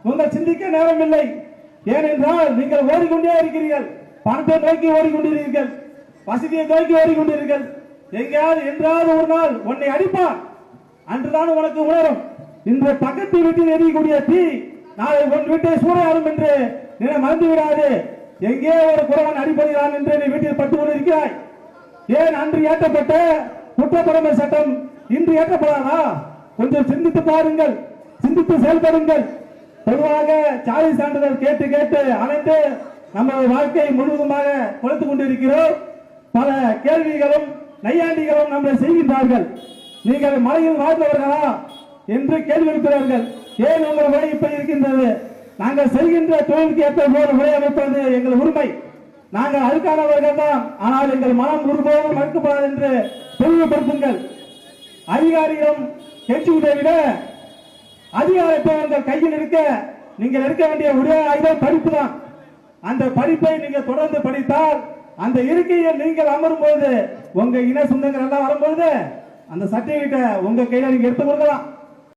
உங்கள் சிந்திக்க நேரமில்லை. ஏனென்றால் நீங்கள் ஓடிக்கொண்டே இருக்கிறீர்கள். பணத்தை நோக்கி ஓடிக்கொண்டிருக்கிறீர்கள், வசதியை நோக்கி ஓடிக்கொண்டிருக்கிறீர்கள். எங்கேயாவது என்றாவது ஒரு நாள் உன்னை அடிப்பான், அன்றுதான் உனக்கு உணரும். இன்று பக்கத்து வீட்டில் எரியக்கூடிய தீ நாளை உன் வீட்டை சூறையாடும் என்று நீ மறந்து விடாது. எங்கே ஒரு குறவன் அடிப்படுகிறான் என்று நீ வீட்டில் பட்டு கொண்டிருக்கிறாய். ஏன் அன்று ஏற்றப்பட்ட குற்றப்பரமை சட்டம் இன்று ஏற்றப்படாதா? கொஞ்சம் சிந்தித்து பாருங்கள், சிந்தித்து செயல்படுங்கள். பொதுவாக சாதி சான்றிதழ் கேட்டு கேட்டு அனைத்து நமது வாழ்க்கை முழுவதுமாக கொடுத்துக் கொண்டிருக்கிறோம். பல கேள்விகளும் நையாண்டிகளும் நம்மை செய்கின்றார்கள். நீங்கள் மலையில் வாழ்ந்தவர்களா என்று கேள்வி எழுப்புகிறார்கள். ஏன் உங்கள் முறை இப்படி இருக்கின்றது? நாங்கள் செய்கின்ற தொழிலுக்கு ஏற்ற போது முறை அமைப்பது எங்கள் உரிமை. நாங்கள் அழுக்கானவர்கள் தான், ஆனால் எங்கள் மனம் ஒருபோதும் மறுக்கப்படாது என்று தெளிவுபடுத்துங்கள். அதிகாரிகளும் கட்சியை விட அதிகாரத்தை உங்கள் கையில் இருக்க நீங்கள் இருக்க வேண்டிய ஒரே ஆயுதம் படிப்பு தான். அந்த படிப்பை நீங்கள் தொடர்ந்து படித்தால் அந்த இருக்கையில் நீங்கள் அமரும் போது உங்க இன சொந்தங்கள் எல்லாம் வரும்போது அந்த சர்டிபிகேட்டை உங்க கையில நீங்க எடுத்துக் கொடுக்கலாம்.